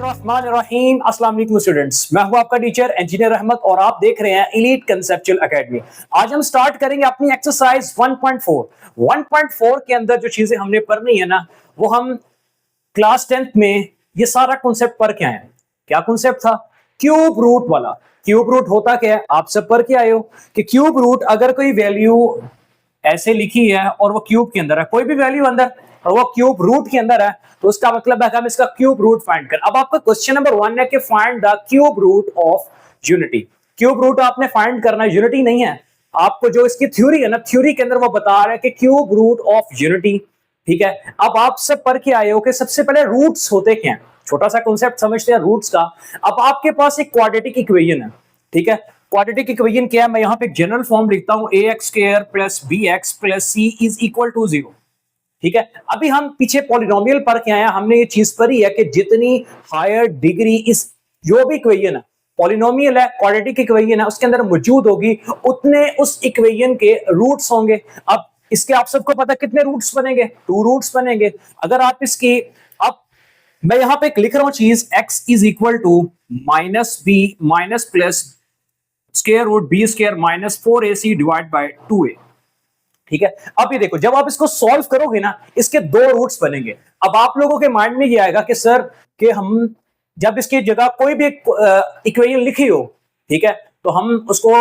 बिस्मिल्लाहिर्रहमानिर्रहीम। अस्सलाम वालेकुम स्टूडेंट्स, मैं हूं आपका टीचर इंजीनियर अहमद और आप देख रहे हैं एलीट कंसेप्चुअल एकेडमी। आज हम स्टार्ट करेंगे अपनी एक्सरसाइज 1.4। 1.4 के अंदर जो चीजें हमने पढ़नी है ना, वो हम क्लास 10th में ये सारा कॉन्सेप्ट पढ़ के आए हैं। क्या कॉन्सेप्ट था? क्यूब रूट वाला। क्यूब रूट होता क्या है आप सब पढ़ के आए हो कि क्यूब रूट अगर कोई वैल्यू ऐसे लिखी है और वो क्यूब के अंदर है, कोई भी वैल्यू अंदर और वो क्यूब रूट के अंदर है, तो उसका मतलब है कि हम इसका क्यूब रूट फाइंड कर। अब आपका क्वेश्चन नंबर 1 है कि find the cube root of unity. Cube root आपने फाइंड करना है, यूनिटी नहीं है। आपको जो इसकी थ्योरी है ना, थ्योरी के अंदर वो बता रहा है कि क्यूब रूट ऑफ यूनिटी। ठीक है, अब आप सब पढ़ के आए हो कि सबसे पहले रूट्स होते क्या हैं। छोटा सा कॉन्सेप्ट समझते हैं रूट्स का। अब आपके पास एक क्वाड्रेटिक इक्वेशन है, ठीक है। क्वाड्रेटिक इक्वेशन क्या है? मैं यहां पे जनरल फॉर्म लिखता हूं, ax square plus bx plus c is equal to 0। ठीक है, अभी हम पीछे पॉलिनोमियल पढ़ के आए हैं, हमने ये चीज पढ़ी है कि जितनी हायर डिग्री इस जो भी इक्वेशन है, पॉलिनोमियल है, क्वाड्रेटिक इक्वेशन है, उसके अंदर मौजूद होगी, उतने उस इक्वेशन के रूट्स होंगे। अब इसके आप सबको पता कितने रूट्स बनेंगे? 2 रूट्स बनेंगे। अगर आप इसकी, अब मैं यहां पे लिख रहा हूं चीज, x is equal to minus b minus plus square root b square minus 4ac divide by 2a। ठीक है, अब ये देखो, जब आप इसको सॉल्व करोगे ना, इसके 2 रूट्स बनेंगे। अब आप लोगों के माइंड में ये आएगा कि सर कि हम जब इसकी जगह कोई भी इक्वेशन लिखी हो, ठीक है, तो हम उसको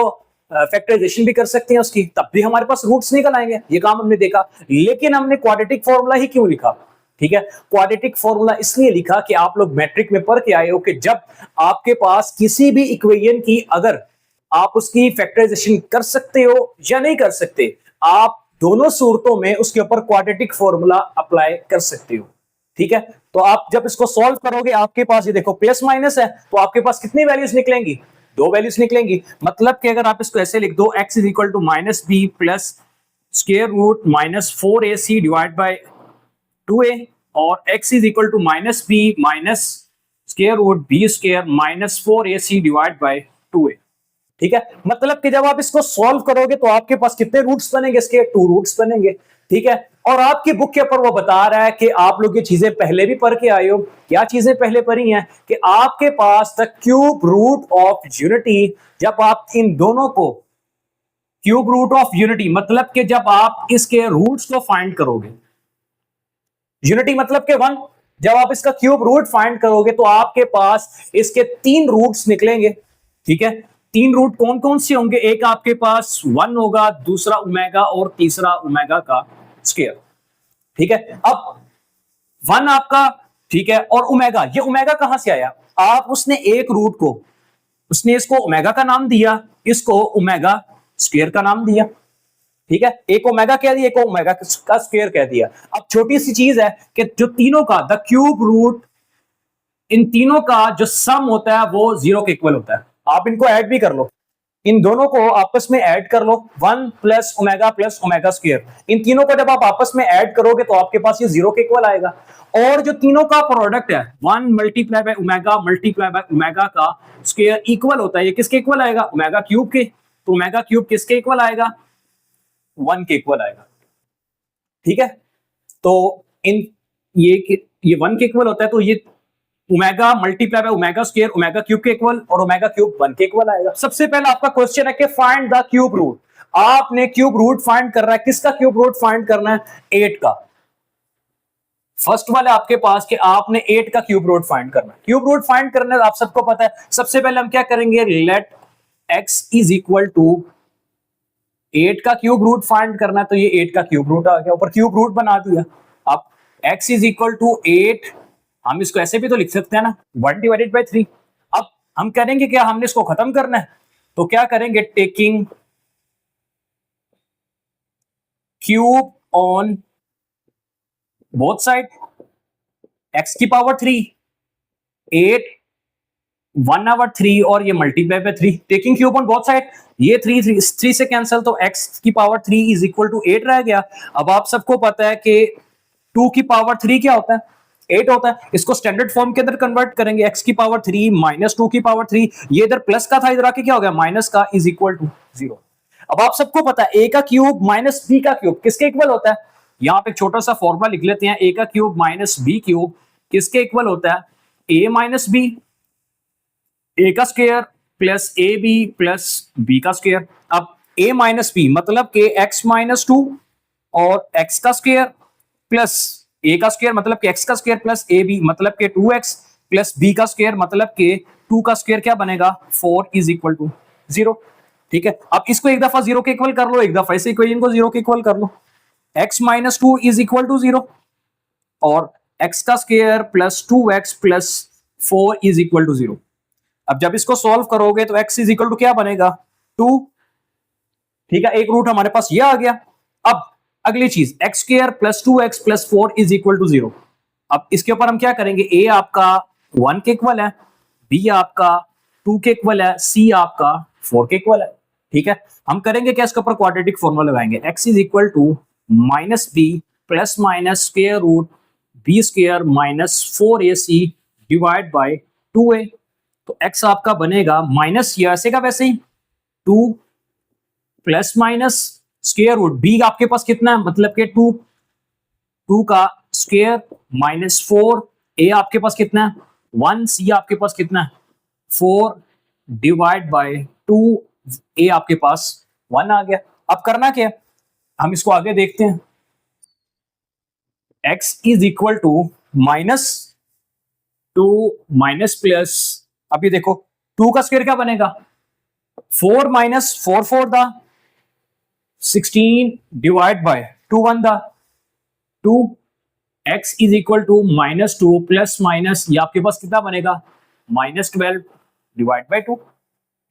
फैक्टराइजेशन भी कर सकते हैं उसकी, तब भी हमारे पास रूट्स निकल आएंगे। ये काम हमने देखा, लेकिन हमने क्वाड्रेटिक फॉर्मूला ही क्यों लिखा? ठीक है, क्वाड्रेटिक फॉर्मूला इसलिए लिखा कि आप लोग मैट्रिक में पढ़ के आए हो कि जब आपके पास किसी भी इक्वेशन की अगर आप उसकी फैक्टराइजेशन कर सकते हो या नहीं कर सकते, आप दोनों सूरतों में उसके ऊपर क्वाड्रेटिक फॉर्मूला अप्लाई कर सकते हो। ठीक है, तो आप जब इसको सॉल्व करोगे, आपके पास ये देखो प्लस माइनस है, तो आपके पास कितनी वैल्यूज निकलेंगी? 2 वैल्यूज निकलेंगी। मतलब कि अगर आप इसको ऐसे लिख दो, x is equal to minus b plus square root minus 4ac divide by 2a, और x is equal to minus b minus square root b square minus 4ac divide by 2a। ठीक है, मतलब कि जब आप इसको सॉल्व करोगे तो आपके पास कितने रूट्स बनेंगे? इसके 2 रूट्स बनेंगे। ठीक है, और आपकी बुक के ऊपर वो बता रहा है कि आप लोग ये चीजें पहले भी पढ़ के आए हो। क्या चीजें पहले पढ़ी हैं? कि आपके पास the cube root of unity, जब आप इन दोनों को क्यूब रूट ऑफ यूनिटी मतलब कि जब आप इसके रूट्स को फाइंड करोगे, यूनिटी मतलब के 1, जब आप इसका क्यूब रूट फाइंड करोगे तो आपके पास इसके 3 रूट्स निकलेंगे। ठीक है, 3 रूट कौन कौन से होंगे? एक आपके पास 1 होगा, दूसरा ओमेगा और तीसरा ओमेगा का स्क्वायर। ठीक है, अब 1 आपका, ठीक है, और ओमेगा, ये ओमेगा कहां से आया? आप उसने एक रूट को, उसने इसको ओमेगा का नाम दिया, इसको ओमेगा स्क्वायर का नाम दिया। ठीक है, एक ओमेगा कह दिया, एक ओमेगा का स्क्वायर कह दिया। अब छोटी सी चीज है कि जो तीनों का द क्यूब रूट, इन तीनों का जो सम होता है वो 0 के इक्वल होता है। आप इनको ऐड भी कर लो, इन दोनों को आपस में ऐड कर लो, 1 प्लस ओमेगा स्क्वायर। इन तीनों को जब आप आपस में ऐड करोगे तो आपके पास ये 0 के इक्वल आएगा। और जो तीनों का प्रोडक्ट है 1 मल्टीप्लाई बाय ओमेगा का स्क्वायर इक्वल होता है, ये किसके इक्वल आएगा? ओमेगा क्यूब के। तो ओमेगा क्यूब किसके इक्वल आएगा? 1 के इक्वल आएगा। ठीक है, तो इन ये 1 के इक्वल होता है, तो ये omega multiply by omega square omega cube के इक्वल, और ओमेगा क्यूब 1 के इक्वल आएगा। सबसे पहले आपका क्वेश्चन है कि फाइंड द क्यूब रूट। आपने क्यूब रूट फाइंड करना है, किसका क्यूब रूट फाइंड करना है? 8 का। फर्स्ट वाले आपके पास कि आपने 8 का क्यूब रूट फाइंड करना है। क्यूब रूट फाइंड करना है, आप सबको पता है। सबसे पहले हम क्या करेंगे? Let x is equal to 8 का क्यूब रूट फाइंड करना है, तो ये 8 का क्यूब रूट आ गया, ऊपर क्यूब रूट बना दिया। अब x इज इक्वल टू 8, हम इसको ऐसे भी तो लिख सकते हैं ना, 1 डिवाइडेड बाय 3। अब हम करेंगे क्या? हमने इसको खत्म करना है, तो क्या करेंगे? Taking cube on both side, x की पावर 3, 8 1 ओवर 3 और ये multiply by 3। Taking cube on both side, ये 3 से कैंसिल, तो x की पावर 3 इज इक्वल टू 8 रह गया। अब आप सबको पता है कि 2 की पावर 3 क्या होता है? 8 होता है। इसको स्टैंडर्ड फॉर्म के अंदर कन्वर्ट करेंगे, x की पावर 3 माइनस 2 की पावर 3, ये इधर प्लस का था, इधर आके क्या हो गया? माइनस का, इज इक्वल टू 0। अब आप सबको पता है a का क्यूब माइनस b का क्यूब किसके इक्वल होता है? यहां पे एक छोटा सा फॉर्मूला लिख लेते हैं, a का क्यूब माइनस b क्यूब किसके इक्वल होता है? ए माइनस बी, ए का square plus a b plus b का स्क्वायर। अब ए माइनस बी मतलब के एक्स माइनस टू और एक्स का स्क्वायर प्लस ए का स्क्वायर मतलब के एक्स का स्क्वायर प्लस ए बी मतलब के 2x प्लस बी का स्क्वायर मतलब के 2 का स्क्वायर क्या बनेगा 4 इज इक्वल टू 0। ठीक है, अब इसको एक दफा 0 के इक्वल कर लो, एक दफा इस इक्वेशन को 0 के इक्वल कर लो। x minus two is equal to 0 और x का square plus 2x plus 4 is equal to 0। अब जब इसको सॉल्व करोगे तो x इज इक्वल टू क्या बनेगा 2। ठीक है, एक रूट हमारे पास ये आ गया। अब अगली चीज x square plus 2x plus 4 is equal to 0। अब इसके ऊपर हम क्या करेंगे, a आपका 1 के इक्वल है, b आपका 2 के इक्वल है, c आपका 4 के इक्वल है। ठीक है, हम करेंगे क्या, इसके ऊपर क्वाड्रेटिक फॉर्मूला लगाएंगे, x is equal to minus b plus minus square root b square minus 4ac divide by 2a। तो x आपका बनेगा माइनस ये ऐसे का वैसे ही 2 plus minus square root b आपके पास कितना है मतलब के 2 का स्क्वायर माइनस 4, ए आपके पास कितना है 1, सी आपके पास कितना है 4 डिवाइड बाय 2, ए आपके पास 1 आ गया। अब करना क्या, हम इसको आगे देखते हैं। x is equal to minus 2 minus plus, अभी देखो 2 का स्क्वायर क्या बनेगा 4 माइनस 4 4 दा 16 डिवाइड बाय 2 1 दा 2, x is equal to minus 2 plus minus ये आपके पास कितना बनेगा माइनस 12 डिवाइड बाय 2।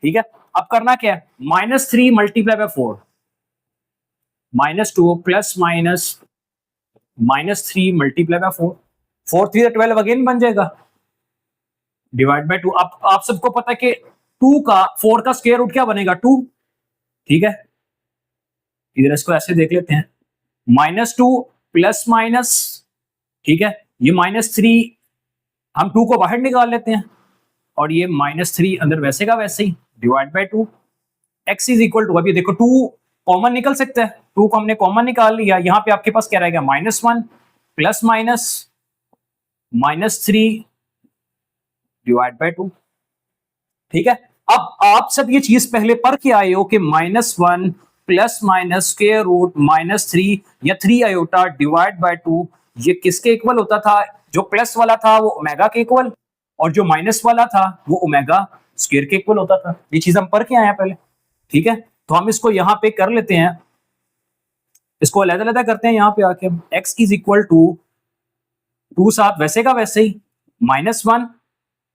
ठीक है, अब करना क्या है, minus 3 multiply by 4, minus 2 plus minus minus 3 multiply by 4, 4 3 12 again बन जाएगा डिवाइड बाय 2। अब आप सबको पता है कि 2 का 4 का स्क्वायर रूट क्या बनेगा 2। ठीक है, इधर इसको ऐसे देख लेते हैं, माइनस 2 प्लस माइनस, ठीक है ये माइनस 3 हम 2 को बाहर निकाल लेते हैं और ये माइनस 3 अंदर वैसे का वैसे ही divide by 2। x is equal to, अभी देखो 2 कॉमन निकल सकता है, 2 को हमने कॉमन निकाल लिया, यहां पे आपके पास क्या रहेगा minus 1 plus minus minus 3 divide by 2। ठीक है, अब आप सब ये चीज पहले पढ़ के आए हो कि minus 1 plus minus square root minus 3 या 3 आयोटा डिवाइड बाय 2 ये किसके इक्वल होता था, जो प्लस वाला था वो ओमेगा के इक्वल और जो माइनस वाला था वो ओमेगा स्क्वायर के इक्वल होता था। ये चीज हम पढ़ के आए हैं पहले। ठीक है, तो हम इसको यहां पे कर लेते हैं, इसको अलग-अलग करते हैं यहां पे आके। x इज इक्वल टू 2 साथ वैसे का वैसे ही minus 1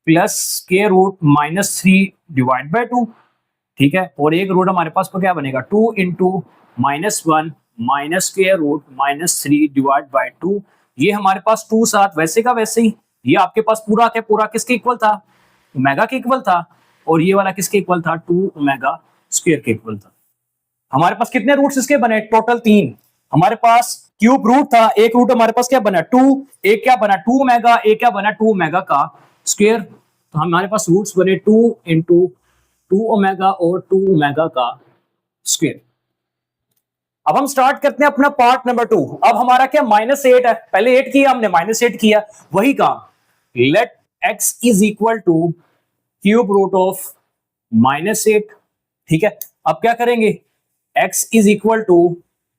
plus square root minus 3 divide by 2। ठीक है, और एक रूट हमारे पास को क्या बनेगा 2 into minus 1 minus square root minus 3 divide by 2। ये हमारे पास 2 साथ वैसे का वैसे ही, ये आपके पास पूरा क्या पूरा किसके इक्वल था ओमेगा के इक्वल था और ये वाला किसके इक्वल था 2 ओमेगा स्क्वायर के इक्वल था। हमारे पास कितने रूट्स इसके बने टोटल 3, हमारे पास क्यूब रूट था, एक रूट हमारे पास क्या बना 2, एक क्या बना 2 ओमेगा, एक क्या बना 2 ओमेगा का स्क्वायर। तो हमारे पास रूट्स बने 2 इंटू 2 ओमेगा और 2 ओमेगा का स्क्वायर। अब हम स्टार्ट करते हैं अपना पार्ट नंबर 2। अब हमारा क्या -8 है, पहले 8 किया हमने -8 किया, वही काम, let x is equal to cube root of -8। ठीक है, अब क्या करेंगे x इज इक्वल टू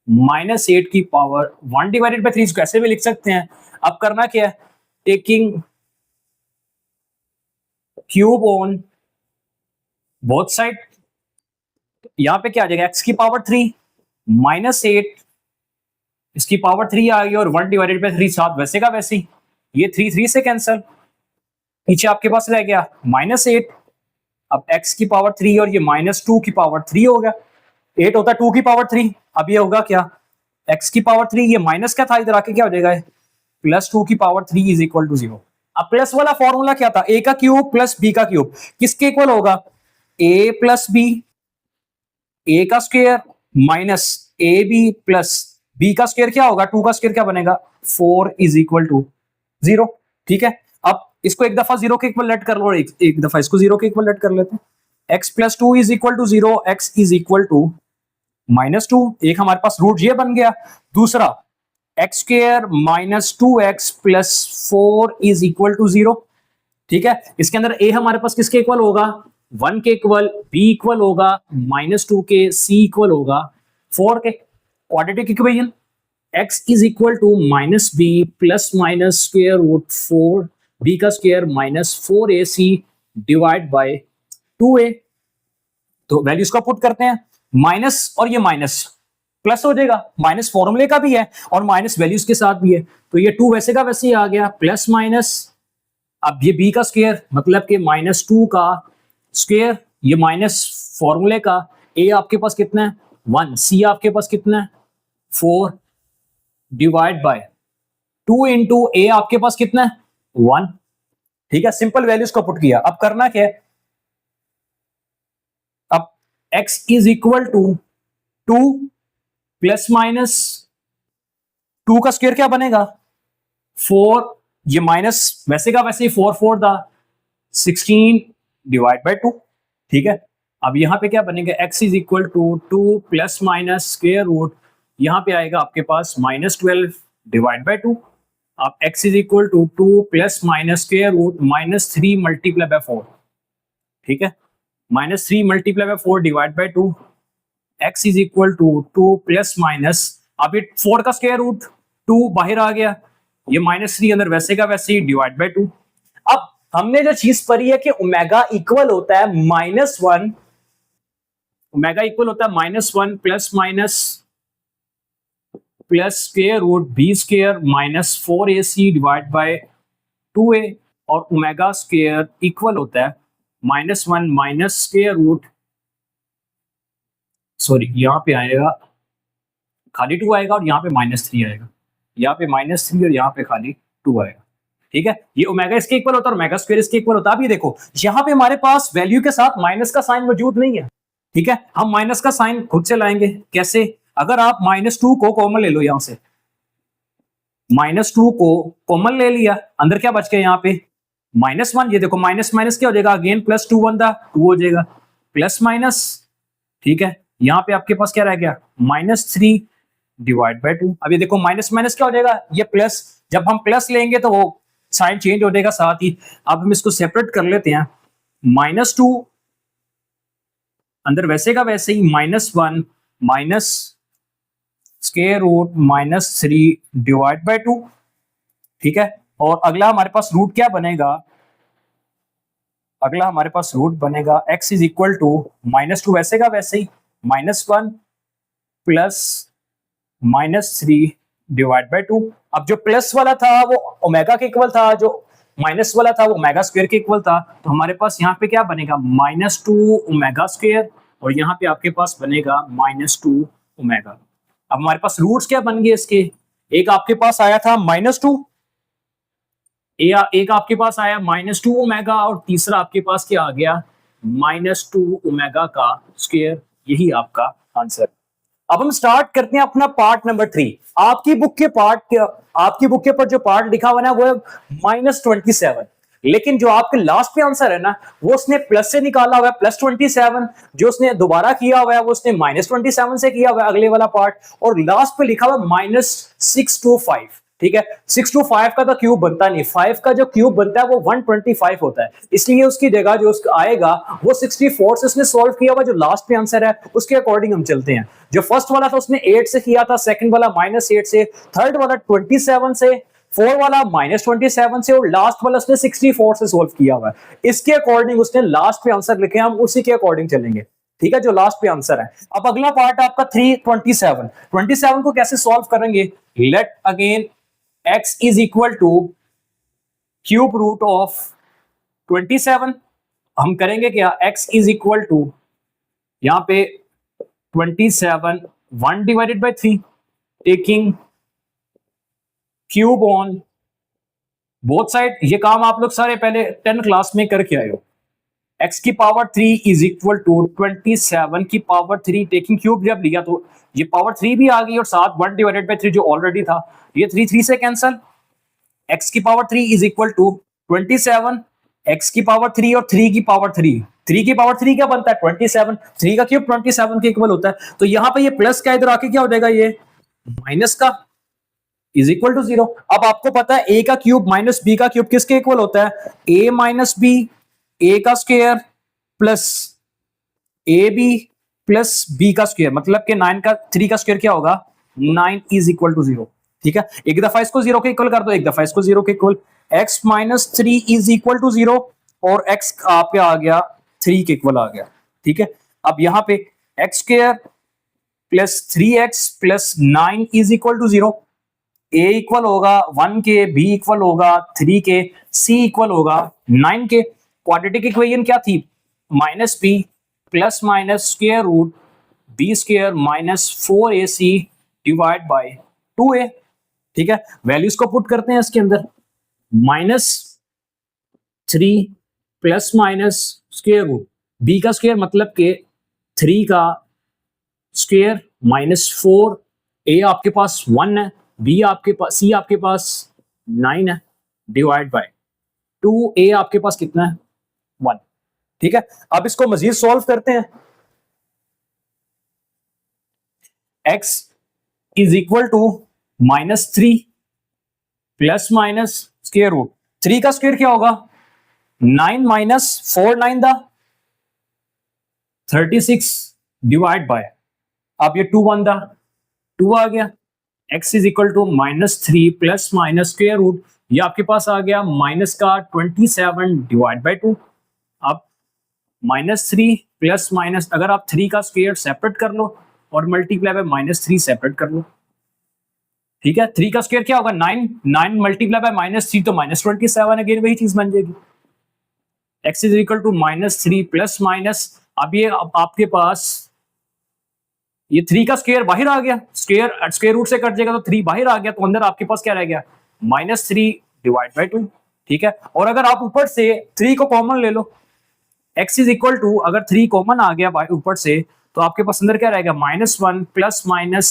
-8 की पावर 1 डिवाइडेड बाय 3, कैसे भी लिख सकते हैं। अब करना क्या है, taking cube on both side, यहां पे क्या आ जाएगा x की पावर 3 -8 इसकी पावर 3 आ गई और 1 डिवाइडेड बाय 3 साथ वैसे का वैसे ही, ये 3 3 से कैंसिल, पीछे आपके पास रह गया -8। अब x की पावर 3 और ये -2 की पावर 3 हो गया, 8 होता है 2 की पावर 3, अब ये होगा क्या x की पावर 3, ये माइनस क्या था इधर आके क्या हो जाएगा +2 की पावर 3 इज इक्वल टू 0। अब प्लस वाला फॉर्मूला क्या था, a का क्यूब प्लस b का क्यूब किसके इक्वल होगा a प्लस b, a का square minus ab plus b का स्क्वायर क्या होगा 2 का स्क्वायर क्या बनेगा 4 इज इक्वल टू 0। ठीक है, अब इसको एक दफा 0 के इक्वल लेट कर लो, एक दफा इसको 0 के इक्वल लेट कर लेते हैं। x plus 2 is equal to 0, x is equal to -2, एक हमारे पास रूट ये बन गया, दूसरा x square -2x plus 4 is equal to 0। ठीक है, इसके अंदर a हमारे पास किसके इक्वल होगा, 1 के इक्वल, b इक्वल होगा -2 के, c इक्वल होगा 4 के। Quadratic equation x is equal to -b plus minus square root 4 b का square -4ac divide by 2a। तो वैल्यूज को पुट करते हैं, माइनस और ये माइनस प्लस हो जाएगा, माइनस फॉर्मूले का भी है और माइनस वैल्यूज के साथ भी है, तो ये 2 वैसे का वैसे ही आ गया, प्लस माइनस, अब ये b का स्क्वायर मतलब कि -2 का स्क्वायर, ये माइनस फॉर्मूले का, a आपके पास कितना है 1, c आपके पास कितना है 4 डिवाइड बाय 2 इंटू a आपके पास कितना है 1। ठीक है, सिंपल वैल्यूज को पुट किया। अब करना क्या है, अब x is equal to 2 plus minus 2 का स्क्वायर क्या बनेगा 4, ये माइनस वैसे का वैसे ही 4 4 था 16 डिवाइड बाय 2। ठीक है, अब यहां पे क्या बनेगा, x is equal to 2 plus minus square root, यहां पे आएगा आपके पास -12 डिवाइड बाय 2। अब x is equal to 2 plus minus square root -3 multiply by 4। ठीक है, -3 multiply by 4 divide by 2, x is equal to 2 plus minus, अब ये 4 का स्क्वायर रूट 2 बाहर आ गया, ये -3 अंदर वैसे का वैसे ही डिवाइड बाय 2। अब हमने जो चीज पढ़ी है कि ओमेगा इक्वल होता है -1, ओमेगा इक्वल होता है -1 plus minus plus square root b square -4ac divide by 2a, और ओमेगा स्क्वायर इक्वल होता है -1 माइनस स्क्वायर रूट, सॉरी यहां पे आएगा खाली 2 आएगा और यहाँ पे -3 आएगा, यहाँ पे -3 और यहाँ पे खाली 2 आएगा। ठीक है, ये ओमेगा इसके इक्वल होता है और ओमेगा स्क्वायर इसके इक्वल होता है। अब ये देखो यहाँ पे हमारे पास वैल्यू के साथ माइनस का साइन मौजूद नहीं है। ठीक है, हम माइनस का साइन खुद से लाएंगे, कैसे, अगर आप -2 को कॉमन ले लो, यहां से -2 को कॉमन ले लिया, अंदर क्या बच गया यहाँ पे -1, ये देखो माइनस माइनस क्या हो जाएगा, अगेन +2 1 था 2 हो जाएगा, प्लस माइनस। ठीक है, यहाँ पे आपके पास क्या रह गया -3 डिवाइड बाय 2। अब ये देखो माइनस माइनस क्या हो जाएगा, ये प्लस, जब हम प्लस लेंगे तो वो साइन चेंज हो जाएगा साथ ही। अब हम इसको सेपरेट कर लेते हैं, -2 अंदर वैसे का वैसे ही, -1 minus square root -3 divide by 2। ठीक है, और अगला हमारे पास रूट क्या बनेगा, अगला हमारे पास रूट बनेगा x इज इक्वल टू -2 वैसे का वैसे ही, -1 प्लस -3 डिवाइड बाय 2। अब जो प्लस वाला था वो ओमेगा के इक्वल था, जो माइनस वाला था वो ओमेगा स्क्वायर के इक्वल था, तो हमारे पास यहाँ पे क्या बनेगा -2 ओमेगा स्क्वायर, और यहाँ पे आपके पास बनेगा -2 ओमेगा। अब हमारे पास रूट्स क्या बन गए इसके, एक आपके पास आया था -2, एक आपके पास आया -2 ओमेगा, और तीसरा आपके पास क्या आ गया -2 ओमेगा का स्क्वायर। यही आपका आंसर। अब हम स्टार्ट करते हैं अपना पार्ट नंबर 3। आपकी बुक के ऊपर जो पार्ट लिखा हुआ है वो है -27, लेकिन जो आपके लास्ट पे आंसर है ना वो उसने प्लस से निकाला हुआ है, +27, जो उसने दोबारा किया हुआ है वो उसने -27 से किया हुआ है अगले वाला पार्ट, और लास्ट पे लिखा हुआ है -625। ठीक है, 625 का तो क्यूब बनता नहीं, 5 का जो क्यूब बनता है वो 125 होता है, इसलिए उसकी जगह जो आएगा वो 64 से उसने सॉल्व किया हुआ। जो लास्ट पे आंसर है उसके अकॉर्डिंग हम चलते हैं। जो फर्स्ट वाला था उसने 8 से किया था, सेकंड वाला -8 से, थर्ड वाला 27 से, फोर्थ वाला -27 से, और लास्ट वाला उसने 64 से सॉल्व किया हुआ है। इसके अकॉर्डिंग उसने लास्ट पे आंसर लिखे, हम उसी के अकॉर्डिंग चलेंगे। ठीक है, जो लास्ट पे आंसर है। अब अगला पार्ट है आपका 327 को कैसे सॉल्व करेंगे, let again x is equal to cube root of 27। हम करेंगे क्या, x is equal to यहां पे 27 1 divided by 3, taking cube on both side. ये काम आप लोग सारे पहले 10 क्लास में करके आए हो। x की पावर 3 इज इक्वल टू 27 की पावर 3, टेकिंग क्यूब जब लिया तो ये पावर 3 भी आ गई, और साथ 1 डिवाइडेड बाय 3 जो ऑलरेडी था, ये 3 से कैंसल। x की power 3 is equal to 27 x की पावर 3 और 3 की पावर 3, 3 की पावर 3 क्या बनता है 27, 3 का क्यूब 27 के इक्वल होता है। तो यहां पे ये प्लस का इधर आके क्या हो जाएगा, ये माइनस का, इज इक्वल टू 0। अब आपको पता है ए का क्यूब माइनस बी का क्यूब किसके इक्वल होता है? ए माइनस बी, ए का square plus a b plus b का स्क्वायर, मतलब कि 9 का 3 का स्क्वायर क्या होगा? 9 इज इक्वल टू 0। ठीक है, एक दफा इसको 0 के इक्वल कर दो, एक दफा इसको 0 के equal. x minus 3 is equal to 0 और x आपके आ गया 3 के इक्वल आ गया। ठीक है, अब यहां पे x square plus 3x plus 9 is equal to 0। a equal होगा 1 के, b इक्वल होगा 3 के, c इक्वल होगा 9 के। क्वाड्रेटिक इक्वेशन क्या थी? Minus b plus minus square root b square minus 4ac divide by 2a। ठीक है, वैल्यूज को पुट करते हैं इसके अंदर। Minus 3 plus minus square root b का स्क्वायर मतलब के 3 का स्क्वायर माइनस 4, ए आपके पास 1 है, बी आपके पास, सी आपके पास 9 है, डिवाइड बाय 2a आपके पास कितना है? 1। ठीक है, अब इसको मजीद सॉल्व करते हैं। x is equal to minus 3 plus minus square root 3 का स्क्वायर क्या होगा? 9 माइनस 4 9 दा 36 डिवाइड बाय, अब ये 2 1 दा 2 आ गया। x is equal to minus 3 plus minus square root, ये आपके पास आ गया माइनस का 27 डिवाइड बाय 2। अब माइनस 3 प्लस माइनस, अगर आप 3 का स्क्वायर सेपरेट कर लो और मल्टीप्लाई बाय माइनस 3 सेपरेट कर लो। ठीक है, 3 का स्क्वायर क्या होगा? 9, 9 मल्टीप्लाई बाय माइनस 3 तो माइनस 27, अगेन वही चीज बन जाएगी। x is equal to minus 3 plus minus, अब ये आपके पास ये 3 का स्क्वायर बाहर आ गया, स्क्वायर रूट से कट जाएगा तो 3 बाहर आ गया, तो अंदर आपके पास क्या रह गया? Minus 3 divide by 2। ठीक है, और अगर आप ऊपर से 3 को कॉमन ले लो, x इज इक्वल टू, अगर 3 कॉमन आ गया ऊपर से तो आपके पास अंदर क्या रहेगा? Minus 1 plus minus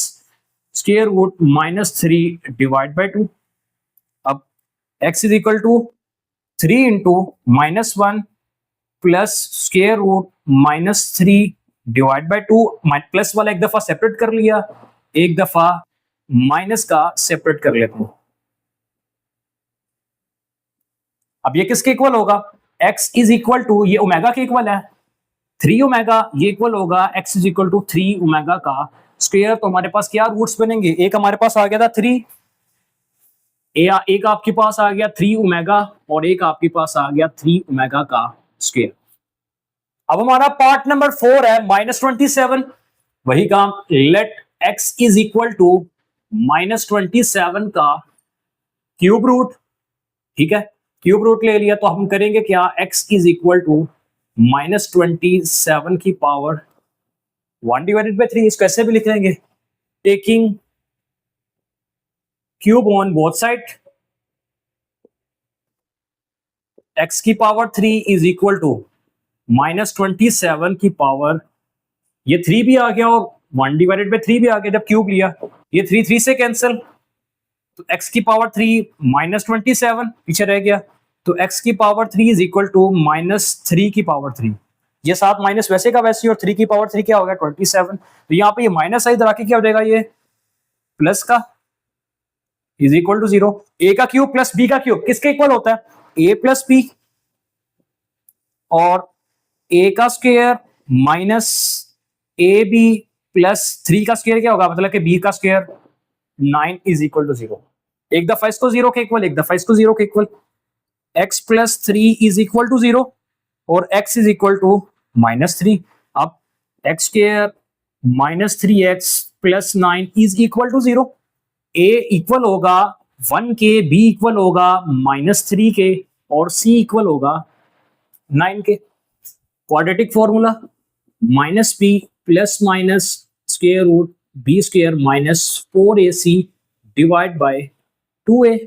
square root minus 3 divide by 2। अब x is equal to 3 into minus 1 plus square root minus 3 divide by 2। Plus वाला एक दफा सेपरेट कर लिया, एक दफा माइनस का सेपरेट कर लेते हैं। अब ये किसके इक्वल होगा? x इज इक्वल टू, ये ओमेगा के इक्वल है, 3 ओमेगा, ये इक्वल होगा x is equal to 3 omega का स्क्वायर। तो हमारे पास क्या रूट्स बनेंगे? एक हमारे पास आ गया था 3, एक आपके पास आ गया 3 ओमेगा और एक आपके पास आ गया 3 ओमेगा का स्क्वायर। अब हमारा पार्ट नंबर 4 है माइनस 27। वही काम, let x is equal to minus 27 का क्यूब रूट। ठीक है, क्यूब रूट ले लिया तो हम करेंगे क्या? x is equal to minus 27 की पावर 1 डिवाइडेड बाई 3। इसको ऐसे भी लिख लेंगे, taking cube on both side, x की power 3 is equal to minus 27 की पावर, ये 3 भी आ गया और 1 डिवाइडेड बाई 3 भी आ गया जब क्यूब लिया, ये 3 3 से कैंसिल, तो x की पावर 3 माइनस 27 पीछे रह गया, तो x की power 3 is equal to minus 3 की पावर 3। ये 7 माइनस वैसे का वैसे, और 3 की पावर 3 क्या हो गया? 27। तो यहाँ पे ये माइनस है, इधर आके क्या हो जाएगा? ये प्लस का इज इक्वल टू 0। a का क्यूब प्लस b का क्यूब किसके इक्वल होता है? a प्लस b, और a का square minus a b plus 3 का स्क्वायर क्या होगा? मतलब कि b का स्क्वायर 9 इज इक्वल टू 0। एक दफा इसको 0 के इक्वल, एक दफा इसको 0 के equal, x plus 3 is equal to 0 और x is equal to minus 3। अब x square minus 3x plus 9 is equal to 0। a equal होगा 1 के, b इक्वल होगा माइनस 3 के और c इक्वल होगा 9 के। Quadratic formula, minus b plus minus square root b square minus 4ac divide by 2a।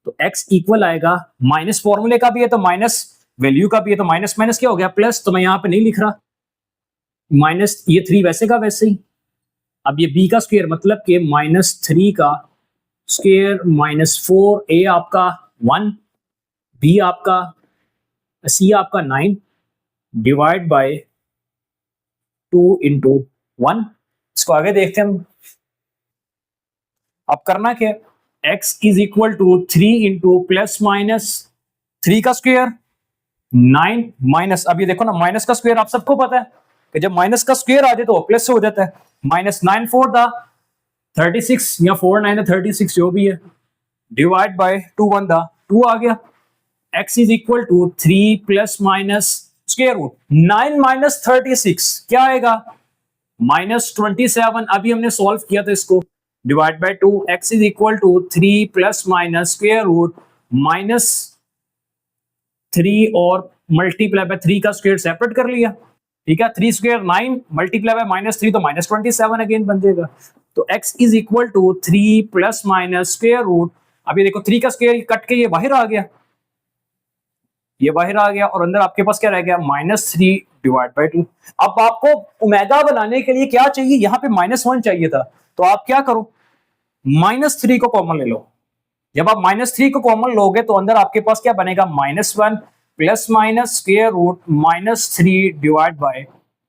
तो x equal आएगा, minus फॉर्मूले का भी है तो माइनस वैल्यू का भी है, तो माइनस माइनस क्या हो गया? प्लस। तो मैं यहां पे नहीं लिख रहा माइनस, ये 3 वैसे का वैसे ही। अब ये b का स्क्वायर मतलब कि माइनस 3 का स्क्वायर माइनस 4, a आपका 1, b आपका, c आपका 9 डिवाइड बाय 2 इंटू 1। इसको आगे देखते हैं हम। अब करना क्या है? x is equal to 3 into plus minus 3 का स्क्वायर 9 माइनस, अब ये देखो ना माइनस का स्क्वायर आप सबको पता है कि जब माइनस का स्क्वायर आ जाए तो प्लस से हो जाता है। -9 4 दा 36 या 4 9 36 जो भी है, डिवाइड बाय 2 1 दा 2 आ गया। x is equal to 3 plus minus square root 9 minus 36 क्या आएगा -27। अभी हमने सॉल्व किया था इसको, divide by 2, x is equal to 3 plus minus square root -3 और मल्टीप्लाई बाय 3 का स्क्वायर सेपरेट कर लिया, ठीक है। 3 स्क्वायर 9 मल्टीप्लाई बाय -3 तो -27 अगेन बन जाएगा। तो x is equal to 3 plus minus square root, अभी देखो 3 का स्क्वायर कट के ये बाहर आ गया, ये बाहर आ गया और अंदर आपके पास क्या रह गया -3 डिवाइड बाय 2। अब आपको ओमेगा बनाने के लिए क्या चाहिए, यहाँ पे -1 चाहिए था, तो आप क्या करो -3 को कॉमन ले लो। जब आप -3 को कॉमन लोगे तो अंदर आपके पास क्या बनेगा -1 plus minus square root -3 divide by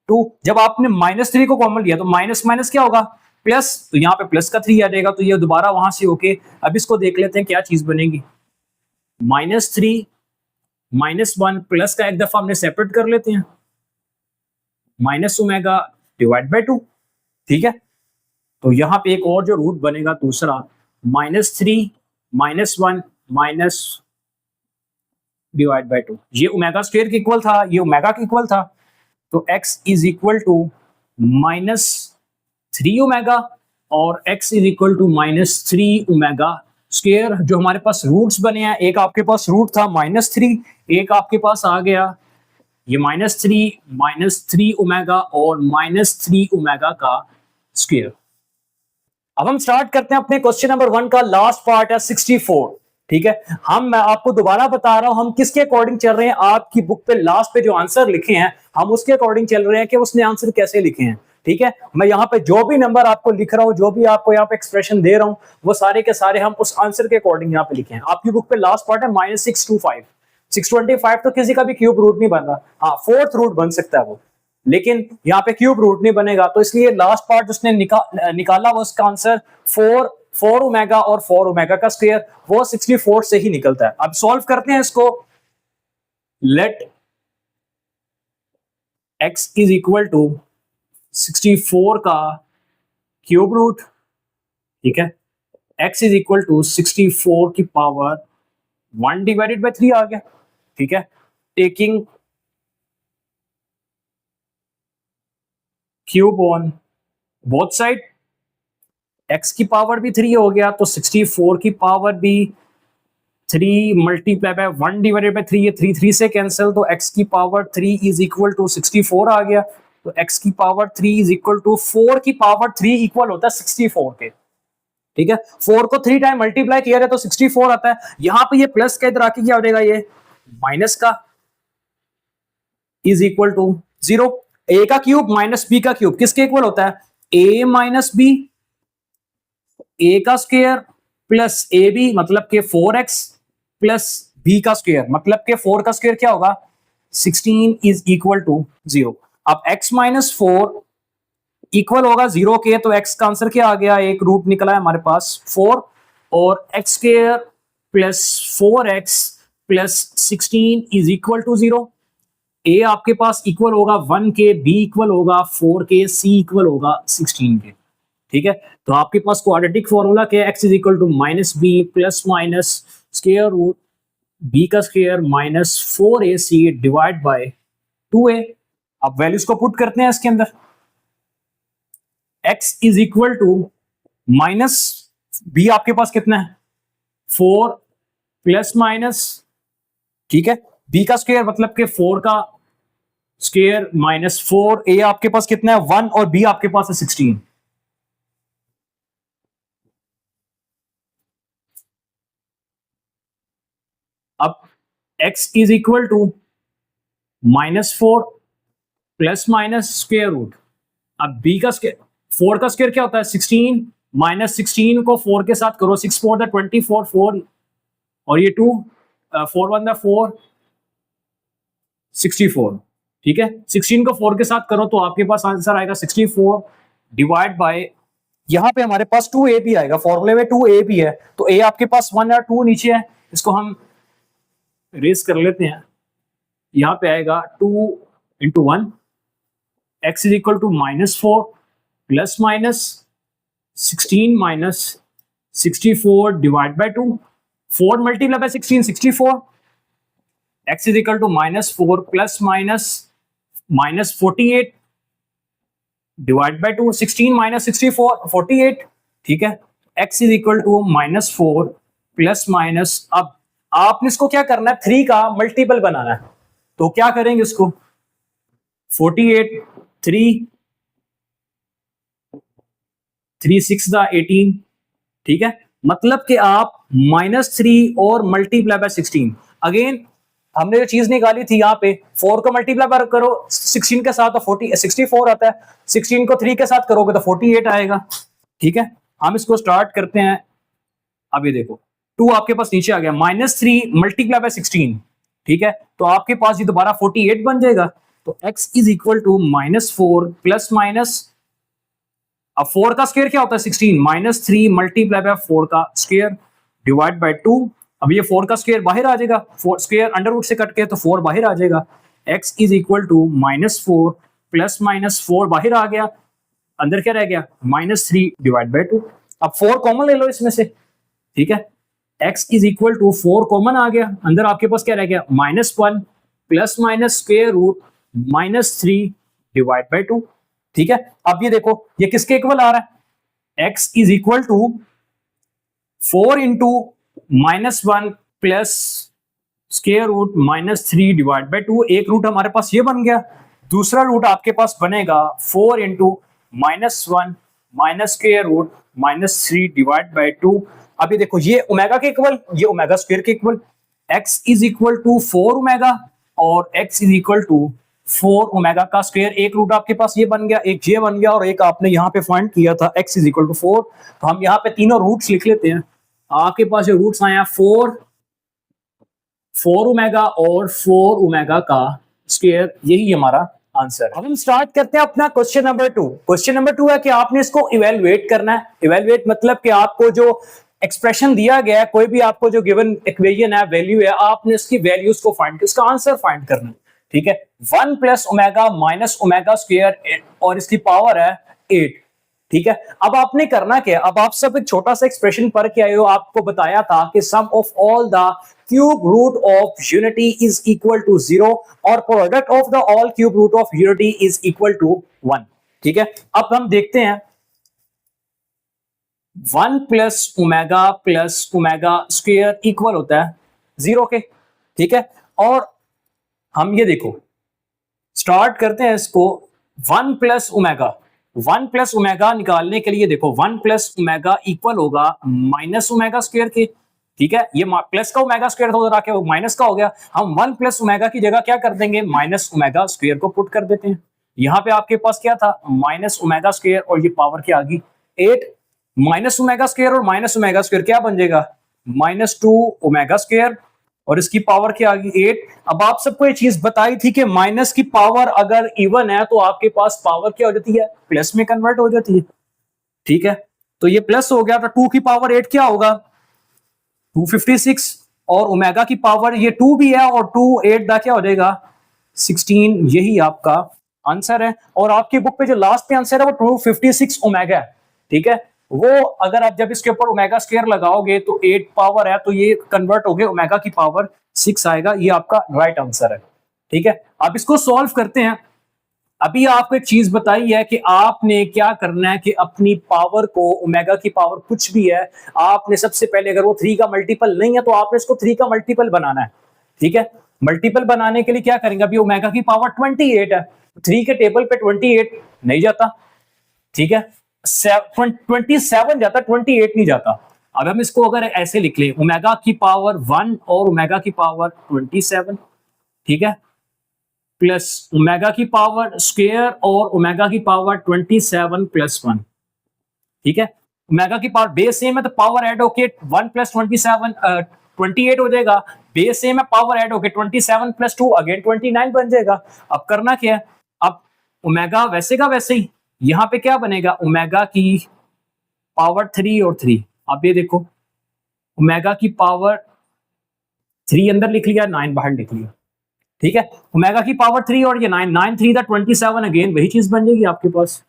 2। जब आपने -3 को कॉमन लिया तो माइनस माइनस क्या होगा प्लस, तो यहाँ पे प्लस का 3 आ जाएगा, तो ये दोबारा वहां से होके अब इसको देख लेते हैं क्या चीज बनेगी। -3 -1 प्लस का एक दफा हमने सेपरेट कर लेते हैं, माइनस ओमेगा डिवाइड बाय 2, ठीक है। तो यहां पे एक और जो रूट बनेगा दूसरा -3 -1 माइनस डिवाइड बाय 2, ये ओमेगा स्क्वायर के इक्वल था, ये ओमेगा के इक्वल था। तो x is equal to -3 omega और x is equal to -3 omega square. जो हमारे पास रूट्स बने हैं, एक आपके पास रूट था -3, एक आपके पास आ गया ये -3 ओमेगा और -3 ओमेगा का स्क्वायर। अब हम स्टार्ट करते हैं अपने क्वेश्चन नंबर 1 का, लास्ट पार्ट है 64, ठीक है। मैं आपको दोबारा बता रहा हूं हम किसके अकॉर्डिंग चल रहे हैं, आपकी बुक पे लास्ट पे जो आंसर लिखे हैं हम उसके अकॉर्डिंग चल रहे हैं कि उसने आंसर कैसे लिखे हैं, ठीक है। मैं यहाँ पे जो भी नंबर आपको लिख रहा हूँ, जो भी आपको यहाँ पे एक्सप्रेशन दे रहा हूँ, वो सारे के सारे हम उस आंसर के अकॉर्डिंग यहाँ पे लिखे हैं। आपकी बुक पे लास्ट पार्ट है -625 625, तो किसी का भी क्यूब रूट नहीं बन रहा, हाँ 4th रूट बन सकता है वो, लेकिन यहाँ पे क्यूब रूट नहीं बनेगा, तो इसलिए लास्ट पार्ट उसने निकाला वो उसका आंसर 4 ओमेगा और 4 ओमेगा का स्क्वायर वो 64 से ही निकलता है। अब सॉल्व करते हैं इसको। Let x is equal to 64 का क्यूब रूट, ठीक है। x इज इक्वल टू 64 की पावर 1 डिवाइडेड बाय 3 आ गया, ठीक है। Taking cube on both side, x की पावर भी 3 हो गया तो 64 की पावर भी 3 मल्टीप्लाई बाय 1 डिवाइडेड बाय 3, ये 3 से कैंसिल, तो x की पावर 3 इज इक्वल टू 64 आ गया। तो x की पावर 3 इज इक्वल टू 4 की पावर 3 इक्वल होता है 64 के, ठीक है। 4 को 3 टाइम मल्टीप्लाई किया जाए तो 64 आता है। यहां पे ये प्लस का इधर आके क्या हो जाएगा, ये माइनस का इज इक्वल टू 0। a का क्यूब माइनस b का क्यूब किसके इक्वल होता है, a माइनस b, a का स्क्वायर प्लस ए बी मतलब के 4x प्लस b का स्क्वायर मतलब के 4 का स्क्वायर क्या होगा 16 इज इक्वल टू 0। अब x माइनस 4 इक्वल होगा 0 के, तो x का आंसर क्या आ गया, एक रूट निकला है हमारे पास 4 और x square plus 4x plus 16 is equal to 0। a आपके पास इक्वल होगा 1 के, b इक्वल होगा 4 के, c इक्वल होगा 16 के, ठीक है। तो आपके पास क्वाड्रेटिक फॉर्मूला क्या है, x is equal to minus b plus minus square root b का square minus 4ac divide by 2a। अब वैल्यूज को पुट करते हैं इसके अंदर, x is equal to minus b आपके पास कितना है 4 प्लस माइनस, ठीक है, b का स्क्वायर मतलब के 4 का स्क्वायर माइनस 4, a आपके पास कितना है 1 और b आपके पास है 16। अब x is equal to -4 plus minus square root, अब b का स्क्वायर 4 का स्क्वायर क्या होता है 16, माइनस 16 को 4 के साथ करो, 6 4 24 4 और ये 2 4 1 4 64, ठीक है। 16 को 4 के साथ करो तो आपके पास आंसर आएगा 64 डिवाइड बाय यहाँ पे हमारे पास 2a भी आएगा, फॉर्मूले में 2a भी है, तो a आपके पास 1 और 2 नीचे है, इसको हम रेस कर लेते हैं। यहाँ पे आएगा 2 into 1, x is equal to -4 plus minus 16 minus 64 divide by 2, 4 multiply by 16 64, x is equal to -4 plus minus -48 divide by 2, 16 minus 64 48, ठीक है। x is equal to -4 plus minus, अब आपने इसको क्या करना है, 3 का मल्टीपल बनाना है, तो क्या करेंगे इसको, 48 3 6 18, ठीक है। मतलब कि आप -3 और मल्टीप्लाई बाय 16, अगेन हमने जो चीज निकाली थी यहाँ पे 4 को मल्टीप्लाई करो 16 के साथ तो 64 आता है, 16 को 3 के साथ करोगे तो 48 आएगा, ठीक है। हम इसको स्टार्ट करते हैं। अब ये देखो 2 आपके पास नीचे आ गया, -3 मल्टीप्लाई बाय 16, ठीक है, तो आपके पास ये दोबारा 48 बन जाएगा। तो x is equal to -4 plus minus, अब 4 का स्क्वायर क्या होता है 16, -3 मल्टीप्लाई बाय 4 का स्क्वायर डिवाइड बाय 2, अब ये 4 का स्क्वायर बाहर आ जाएगा, 4 स्क्वायर अंडर रूट से कट के तो 4 बाहर आ जाएगा। x is equal to -4 plus minus 4 बाहर आ गया, अंदर क्या रह गया -3 डिवाइड बाय 2, अब 4 कॉमन ले लो इसमें से, ठीक है। x is equal to 4 common आ गया, अंदर आपके पास क्या रह गया -1 plus minus square root -3 divide by 2, ठीक है। अब ये देखो ये किसके इक्वल आ रहा है, x is equal to 4 into -1 plus square root -3 divide by 2, एक रूट हमारे पास ये बन गया, दूसरा रूट आपके पास बनेगा 4 into -1 minus square root -3 divide by 2। अब ये देखो ये ओमेगा के इक्वल, ये ओमेगा स्क्वायर के equal, x is equal to 4 omega और x is equal to 4 omega का स्क्वायर, एक रूट आपके पास ये बन गया, एक j बन गया और एक आपने यहाँ पे फाइंड किया था x इज इक्वल टू 4, तो हम यहाँ पे तीनों रूट्स लिख लेते हैं। आपके पास जो रूट्स आए हैं 4 ओमेगा और 4 ओमेगा का स्क्वायर, यही हमारा आंसर है। अब हम स्टार्ट करते हैं अपना क्वेश्चन नंबर 2। क्वेश्चन नंबर 2 है कि आपने इसको इवेलुएट करना है। इवेलुएट मतलब कि आपको जो एक्सप्रेशन दिया गया है, कोई भी आपको जो गिवन इक्वेशन है, वैल्यू है, आपने इसकी वैल्यूज को फाइंड, इसका आंसर फाइंड करना है, ठीक है। 1 plus omega minus omega square और इसकी पावर है 8, ठीक है। अब आपने करना क्या, अब आप सब एक छोटा सा एक्सप्रेशन पढ़ के आए हो, आपको बताया था कि sum of all the cube root of unity is equal to 0 और product of the all cube root of unity is equal to 1, ठीक है। अब हम देखते हैं 1 प्लस ओमेगा स्क्वायर इक्वल होता है 0 के, ठीक है। और हम ये देखो स्टार्ट करते हैं इसको, 1 प्लस ओमेगा निकालने के लिए देखो 1 प्लस ओमेगा इक्वल होगा माइनस ओमेगा स्क्वायर के, ठीक है। ये प्लस का ओमेगा स्क्वायर था उधर आके माइनस का हो गया, हम 1 प्लस ओमेगा की जगह क्या कर देंगे, माइनस ओमेगा स्क्वायर को पुट कर देते हैं। यहाँ पे आपके पास क्या था माइनस ओमेगा स्क्वायर और ये पावर क्या आ गई 8, माइनस ओमेगा स्क्वायर और माइनस ओमेगा स्क्वायर क्या बन जाएगा -2 ओमेगा स्क्वायर और इसकी पावर क्या आ गई 8। अब आप सबको ये चीज बताई थी कि माइनस की पावर अगर इवन है तो आपके पास पावर क्या हो जाती है, प्लस में कन्वर्ट हो जाती है, ठीक है। तो ये प्लस हो गया, तो 2 की पावर 8 क्या होगा 256 और ओमेगा की पावर ये 2 भी है और 2 8 दा क्या हो जाएगा 16, यही आपका आंसर है। और आपकी बुक पे जो लास्ट पे आंसर है वो 256 ओमेगा है, ठीक है। वो अगर आप जब इसके ऊपर ओमेगा स्क्वायर लगाओगे तो 8 पावर है तो ये कन्वर्ट हो गया ओमेगा की पावर 6 आएगा, ये आपका राइट आंसर है, ठीक है। अब इसको सॉल्व करते हैं। अभी आपको एक चीज बताई है कि आपने क्या करना है कि अपनी पावर को, ओमेगा की पावर कुछ भी है, आपने सबसे पहले अगर वो 3 का मल्टीपल नहीं है तो आपने इसको 3 का मल्टीपल बनाना है, ठीक है। मल्टीपल बनाने के लिए क्या करेंगे, अभी ओमेगा की पावर 28 है, 3 के टेबल पे 28 नहीं जाता, ठीक है। 27 जाता, 28 नहीं जाता। अब हम इसको अगर ऐसे लिख ले, ओमेगा की पावर 1 और ओमेगा की पावर 27, ठीक है, प्लस ओमेगा की पावर स्क्वायर और ओमेगा की पावर 27 प्लस 1, ठीक है। ओमेगा की पावर बेस सेम है तो पावर ऐड होके 1 प्लस 27 28 हो जाएगा, बेस सेम है पावर ऐड होके 27 प्लस 2 अगेन 29 बन जाएगा। अब करना क्या है, अब ओमेगा वैसे का वैसे ही, यहां पे क्या बनेगा ओमेगा की पावर 3 और 3, अब ये देखो ओमेगा की पावर 3 अंदर लिख लिया, 9 बाहर लिख लिया, ठीक है। ओमेगा की पावर 3 और ये 9, 9 3 दा 27, अगेन वही चीज बन जाएगी आपके पास,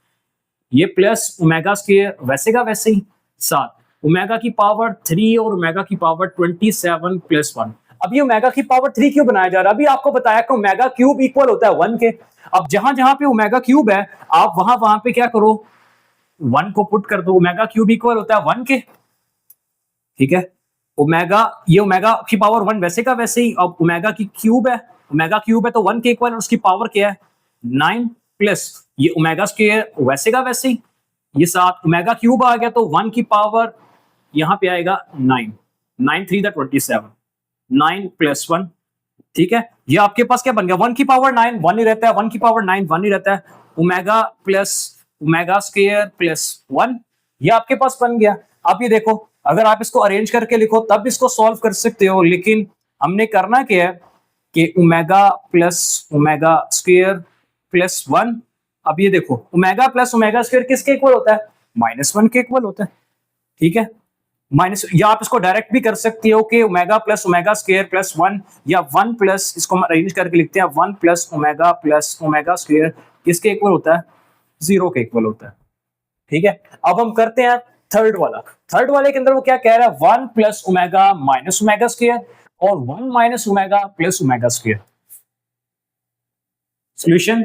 ये प्लस ओमेगा स्क्वायर वैसे का वैसे ही 7, ओमेगा की पावर 3 और ओमेगा की पावर 27 प्लस 1। अब ये ओमेगा की पावर 3 क्यों बनाया जा रहा है? अभी आपको बताया कि ओमेगा क्यूब इक्वल होता है 1 के। अब जहां जहां पे ओमेगा क्यूब है आप वहां वहां पे क्या करो, 1 को पुट कर दो, ओमेगा क्यूब इक्वल होता है 1 के, ठीक है। ओमेगा, ये ओमेगा की पावर 1 वैसे का वैसे ही, अब ओमेगा की क्यूब है, ओमेगा क्यूब है तो 1 के इक्वल है, उसकी पावर क्या है 9 प्लस ये ओमेगा स्क्वायर वैसे का वैसे ही, ये 7, ओमेगा क्यूब आ गया तो 1 की पावर यहां पे आएगा 9, 9 3 दा 27, 9 प्लस 1, ठीक है। ये आपके पास क्या बन गया, 1 की पावर 9 1 ही रहता है, 1 की पावर 9 1 ही रहता है, omega plus omega square plus 1, ये आपके पास बन गया। अब ये देखो अगर आप इसको अरेंज करके लिखो तब इसको सॉल्व कर सकते हो, लेकिन हमने करना क्या है कि omega plus omega square plus 1, अब ये देखो ओमेगा प्लस ओमेगा स्क्वायर किसके इक्वल होता है, -1 के इक्वल होता है, ठीक है। माइनस, या आप इसको डायरेक्ट भी कर सकते हो कि omega plus omega square plus 1, या 1 प्लस, इसको हम अरेंज करके लिखते हैं 1 प्लस ओमेगा स्क्वायर किसके इक्वल होता है, 0 के इक्वल होता है, ठीक है। अब हम करते हैं थर्ड वाला, थर्ड वाले के अंदर वो क्या कह रहा है, 1 plus omega minus omega square और 1 minus omega plus omega square. Solution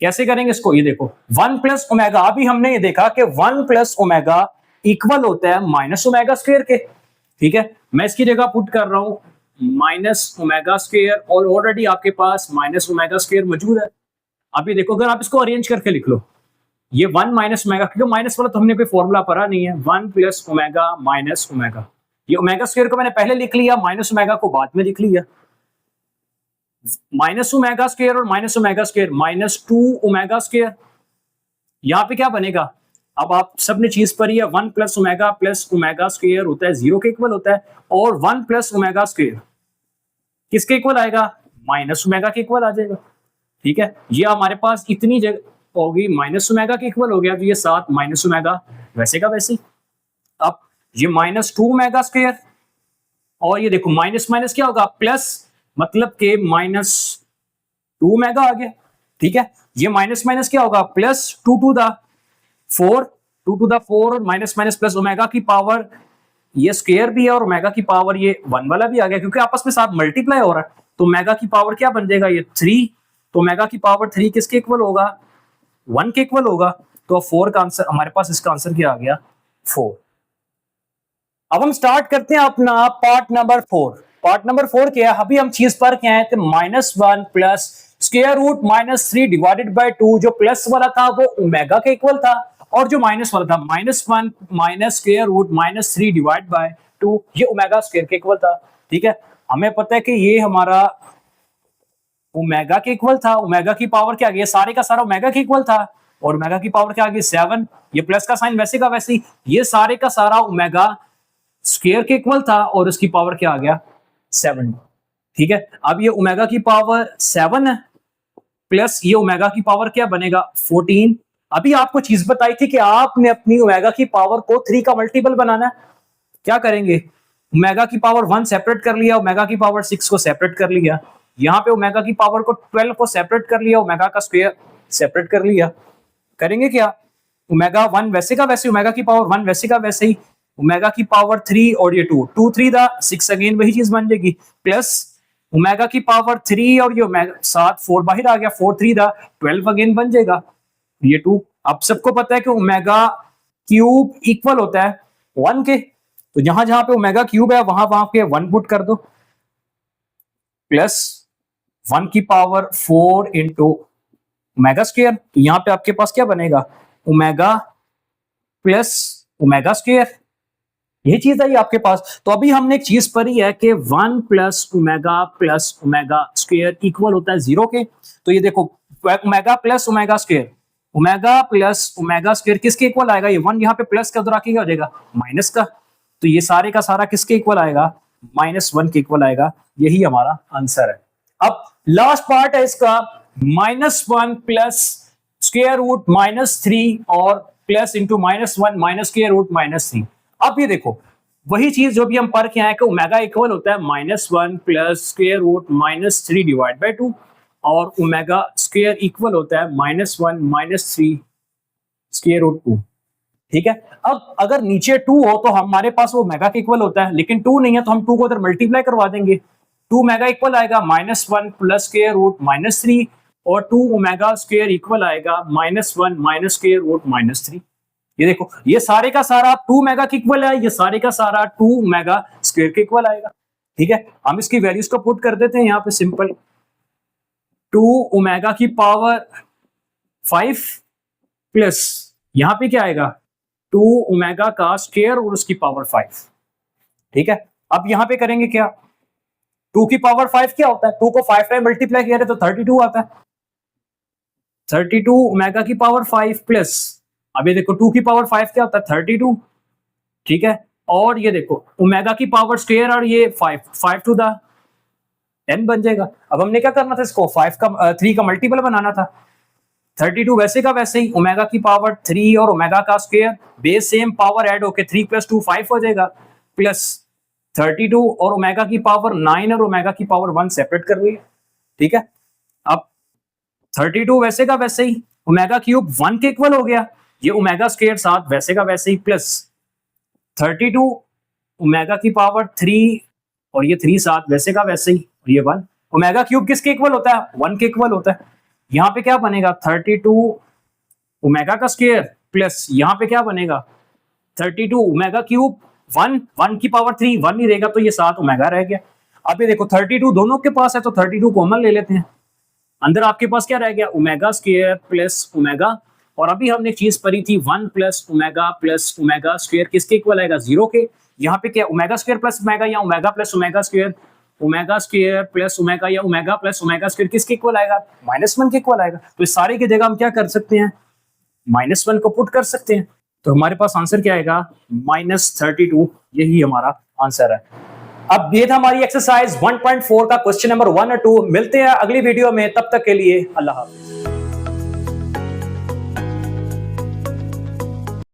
कैसे करेंगे इसको, ये देखो 1 प्लस ओमेगा, अभी हमने ये देखा कि 1 प्लस ओमेगा इक्वल होता है माइनस ओमेगा स्क्वायर के, ठीक है। मैं इसकी जगह पुट कर रहा हूं माइनस ओमेगा स्क्वायर, और ऑलरेडी आपके पास माइनस ओमेगा स्क्वायर मौजूद है। अभी देखो अगर आप इसको अरेंज करके लिख लो, ये 1 माइनस ओमेगा, क्योंकि माइनस वाला तो हमने कोई फॉर्मूला पढ़ा नहीं है, 1 प्लस ओमेगा माइनस ओमेगा, ये ओमेगा स्क्वायर को मैंने पहले लिख लिया, माइनस ओमेगा को बाद में लिख लिया, माइनस ओमेगा स्क्वायर और minus omega square -2 omega square, यहां पे क्या बनेगा, अब आप सबने चीज पर ही है, 1 प्लस ओमेगा स्क्वायर होता है 0 के इक्वल होता है, और 1 प्लस ओमेगा स्क्वायर किसके इक्वल आएगा, माइनस ओमेगा के इक्वल आ जाएगा, ठीक है। ये हमारे पास इतनी जगह होगी, माइनस ओमेगा के इक्वल हो गया, तो ये 7 माइनस ओमेगा वैसे का वैसे ही। अब ये -2 ओमेगा स्क्वायर, और ये देखो माइनस माइनस क्या होगा प्लस, मतलब के -2 ओमेगा आ गया, ठीक है। ये माइनस माइनस क्या होगा plus, 2 to the 4, 2 to the 4 और माइनस माइनस प्लस, ओमेगा की पावर ये स्क्वायर भी है और ओमेगा की पावर ये 1 वाला भी आ गया, क्योंकि आपस में साथ मल्टीप्लाई हो रहा है, तो ओमेगा की पावर क्या बन जाएगा, ये 3, तो ओमेगा की पावर 3 किसके इक्वल होगा, 1 के इक्वल होगा, तो 4 का आंसर हमारे पास, इसका आंसर क्या आ गया 4। अब हम स्टार्ट करते हैं अपना पार्ट नंबर 4। पार्ट नंबर 4 क्या है, अभी हम चीज पर क्या है, -1 plus square root -3 divided by 2, जो प्लस वाला था वो ओमेगा के इक्वल था, और जो माइनस वाला था -1 minus square root -3 divide by 2, ये ओमेगा स्क्वायर के इक्वल था, ठीक है। हमें पता है कि ये हमारा ओमेगा के इक्वल था, ओमेगा की पावर क्या आ गई, सारे का सारा ओमेगा के इक्वल था, और ओमेगा की पावर क्या आ गई 7, ये प्लस का साइन वैसे का वैसे ही, ये सारे का सारा ओमेगा स्क्वायर के इक्वल था, और इसकी पावर क्या आ गया 7, ठीक है। अब ये ओमेगा की पावर 7 है, प्लस ये ओमेगा की पावर क्या बनेगा 14। अभी आपको चीज बताई थी कि आपने अपनी ओमेगा की पावर को 3 का मल्टीपल बनाना है, क्या करेंगे, ओमेगा की पावर 1 सेपरेट कर लिया, ओमेगा की पावर 6 को सेपरेट कर लिया, यहाँ पे ओमेगा की पावर को 12 को सेपरेट कर लिया, ओमेगा का स्क्वायर सेपरेट कर लिया, करेंगे क्या, ओमेगा 1 वैसे का वैसे, ओमेगा की पावर 1 वैसे का वैसे ही, ओमेगा की पावर 3 और ये 2 2 3 दा 6 अगेन वही चीज बन जाएगी, प्लस ओमेगा की पावर 3 और ये ओमेगा 7 4 बाहर आ गया, 4 3 दा 12 अगेन बन जाएगा, ये 2। अब सबको पता है कि ओमेगा क्यूब इक्वल होता है 1 के, तो जहां जहां पे ओमेगा क्यूब है वहां वहां पे 1 पुट कर दो, प्लस 1 की पावर 4 इंटू ओमेगा स्क्वायर, तो यहां पे आपके पास क्या बनेगा, ओमेगा प्लस ओमेगा स्क्वायर, ये चीज आई आपके पास। तो अभी हमने एक चीज पढ़ी है कि 1 प्लस ओमेगा स्क्वायर इक्वल होता है 0 के, तो ये देखो omega plus omega square, omega plus omega square किसके इक्वल आएगा, ये 1 यहाँ पे प्लस का उधर क्या हो जाएगा माइनस का, तो ये सारे का सारा किसके इक्वल आएगा -1 के इक्वल आएगा, यही हमारा आंसर है। अब लास्ट पार्ट है इसका, -1 प्लस स्क्वायर रूट -3 और plus into -1 minus square root -3। अब ये देखो वही चीज जो भी हम पढ़ के आए कि ओमेगा इक्वल होता है -1 plus square root -3 divide by 2 और ओमेगा स्क्वायर इक्वल होता है -1 -3 स्क्वायर रूट 2। ठीक है, अब अगर नीचे 2 हो तो हमारे पास वो ओमेगा के इक्वल होता है, लेकिन 2 नहीं है तो हम 2 को उधर मल्टीप्लाई करवा देंगे। 2 ओमेगा इक्वल आएगा -1 प्लस स्क्वायर रूट -3 और 2 ओमेगा स्क्वायर इक्वल आएगा -1 माइनस स्क्वायर रूट -3। ये देखो ये सारे का सारा 2 ओमेगा के इक्वल है, ये सारे का सारा 2 ओमेगा स्क्वायर के इक्वल आएगा। ठीक है, हम इसकी वैल्यूज को पुट कर देते हैं यहाँ पे सिंपल। 2 ओमेगा की पावर 5 प्लस यहाँ पे क्या आएगा 2 ओमेगा का स्क्वायर और उसकी पावर 5। ठीक है, अब यहां पे करेंगे क्या, 2 की पावर 5 क्या होता है, 2 को 5 टाइम मल्टीप्लाई किया तो 32 आता है। 32 ओमेगा की पावर 5 प्लस, अब ये देखो 2 की पावर 5 क्या होता है 32। ठीक है, और ये देखो ओमेगा की पावर स्क्वायर और ये 5 टू द 10 बन जाएगा। अब हमने क्या करना था, इसको 3 का मल्टीपल बनाना था। 32 वैसे का वैसे ही, ओमेगा की पावर 3 और ओमेगा का square base same, power add होके 3 + 2 5 हो जाएगा, प्लस 32 और ओमेगा की पावर 9 और ओमेगा की पावर 1 सेपरेट कर रही है। ठीक है, अब 32 वैसे का वैसे ही, ओमेगा क्यूब 1 के इक्वल हो गया, ये ओमेगा स्क्वायर साथ वैसे का वैसे ही, प्लस 32 ओमेगा की पावर 3 और ये 3 साथ वैसे का वैसे ही, और ये 1। ओमेगा क्यूब किसके इक्वल होता है 1 के इक्वल होता है। यहाँ पे क्या बनेगा 32 ओमेगा का स्क्वायर प्लस यहाँ पे क्या बनेगा 32 ओमेगा क्यूब 1 की पावर 3, 1 नहीं रहेगा तो ये 7 ओमेगा रह गया। अब ये देखो 32 दोनों के पास है तो 32 कॉमन ले लेते हैं, अंदर आपके पास क्या रह गया ओमेगा स्क्वायर प्लस ओमेगा, और अभी हमने एक चीज पढ़ी थी 1 प्लस ओमेगा स्क्वायर किसके इक्वल आएगा 0 के। यहाँ पे क्या ओमेगा स्क्वायर प्लस ओमेगा या omega plus omega square, omega square plus omega या ओमेगा प्लस ओमेगा स्क्वायर किसके इक्वल आएगा -1 के इक्वल आएगा। तो इस सारे की जगह हम क्या कर सकते हैं -1 को पुट कर सकते हैं, तो हमारे पास आंसर क्या आएगा -32, यही हमारा आंसर है। अब ये था हमारी एक्सरसाइज 1.4 का क्वेश्चन नंबर 1 और 2। मिलते हैं अगली वीडियो में, तब तक के लिए अल्लाह हाफिज।